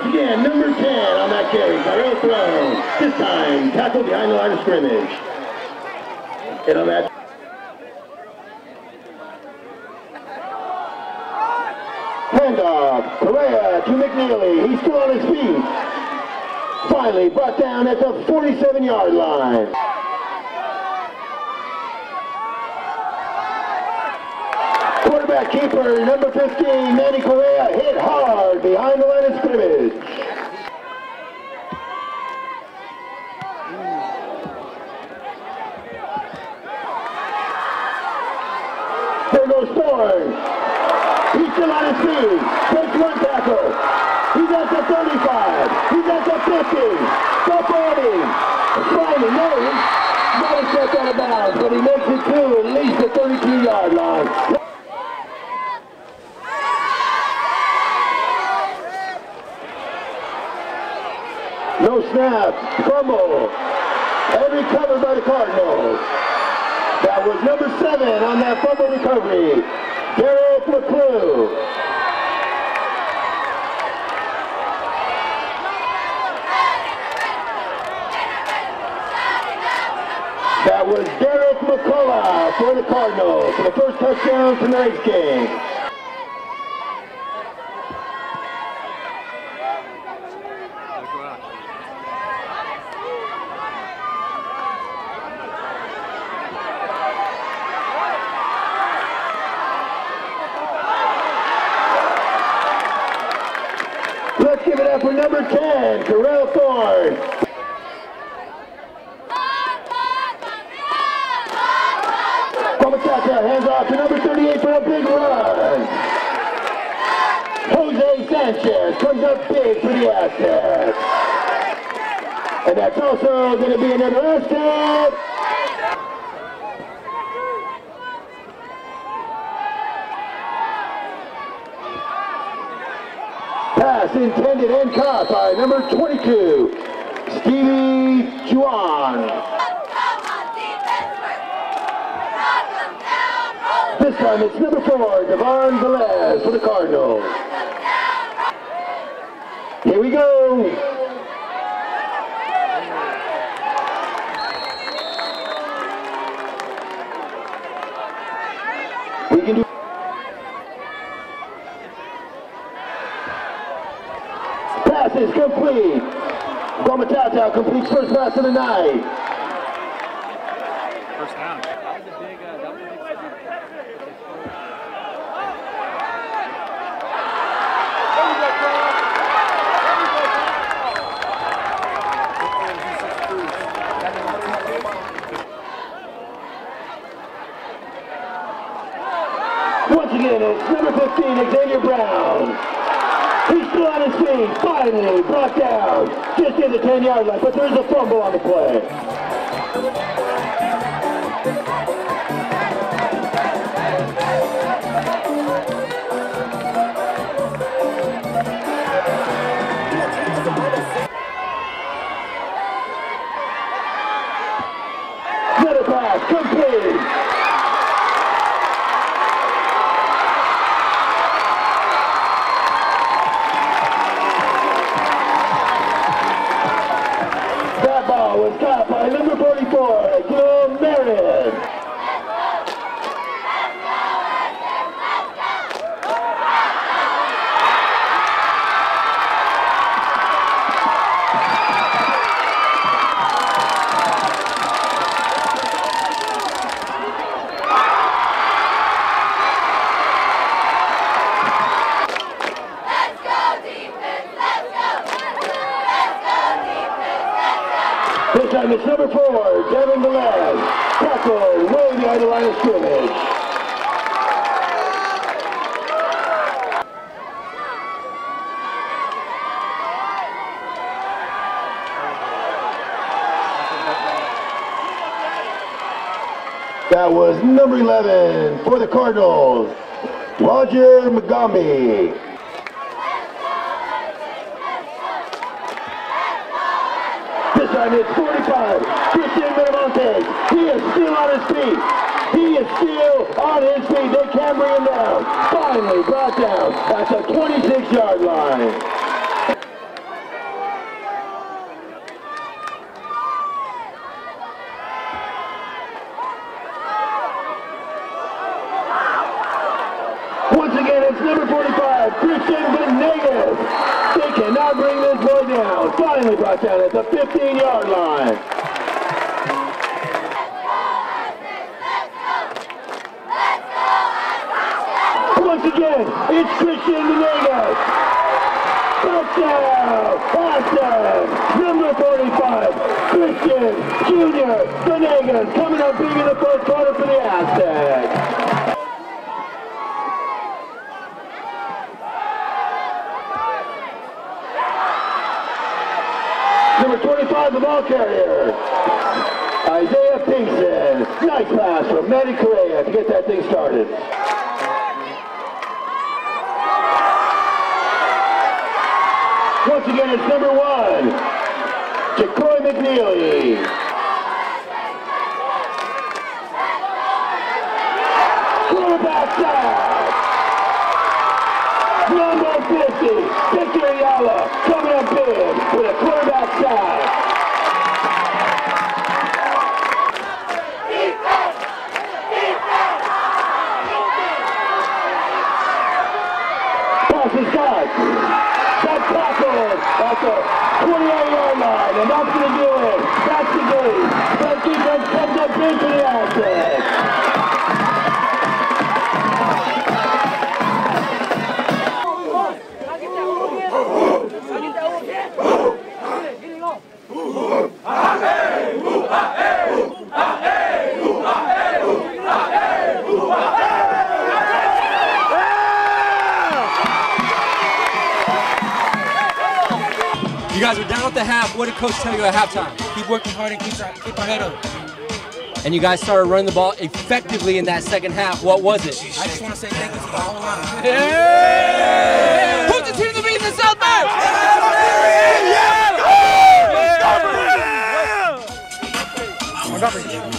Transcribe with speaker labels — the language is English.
Speaker 1: again, number 10 on that carry, Tyrell Throne. This time, tackle behind the line of scrimmage. And on that. Handoff, Correa to McNeely. He's still on his feet. Finally brought down at the 47-yard line. Quarterback keeper, number 15, Manny Correa, hit hard behind the line of scrimmage. There goes Thorne. He's still on his feet. Takes one tackle. He's at the 35. He's at the 50. The 40. Finally, no, not a step out of bounds, but he makes it to at least the 32-yard line. No snap, fumble, and recovered by the Cardinals. That was number 7 on that fumble recovery, Derek McClue. That was Derek McCullough for the Cardinals for the first touchdown tonight's game. Let's give it up for number 10, Terrell Thorne. Comachata hands off to number 38 for a big run. Jose Sanchez comes up big for the Aztecs. And that's also going to be another Aztec. Pass intended and caught by number 22, Stevie Juan. This time it's number 4, Devon Velez for the Cardinals. Here we go. We can do. Pass is complete. Gomatata completes first pass of the night.
Speaker 2: First down.
Speaker 1: Once again, it's number 15, Xavier Brown. He's still on his feet, finally brought down just in the 10-yard line, but there's a fumble on the play. Another pass, complete. Was caught by number 44, Gil Marion. This time it's number 4, Devin Velez, tackled way behind the line of scrimmage. That was number 11 for the Cardinals, Roger Mugambi. This time it's 45, Christian Miramontes. He is still on his feet. He is still on his feet. They can't bring him down. Finally brought down at the 26-yard line. again, it's number 45, Christian Venegas. They cannot bring this boy down. Finally brought down at the 15-yard line. Once again, it's Christian Venegas. Touchdown! Awesome! Number 45, Christian Jr. Venegas coming up big in the first quarter for the Aztecs. Number 25, the ball carrier, Isaiah Pinkston. Nice pass from Manny Correa to get that thing started. Once again, it's number 1, Jacoy McNeely. Quarterback sack. Number 50, Victor Ayala coming up big with a quarterback sack. Pass is got. That's tackled at the 28-yard line, and that's going to do it. That's the game. That defense comes up big for the Aztecs.
Speaker 2: You guys were down at the half. What did Coach tell you at halftime?
Speaker 3: Keep working hard and keep our head up.
Speaker 2: And you guys started running the ball effectively in that second half. What was it?
Speaker 3: I just want to say thank you to the whole line.
Speaker 2: Yeah! Who's the team to beat in the South Bay?
Speaker 3: Yeah!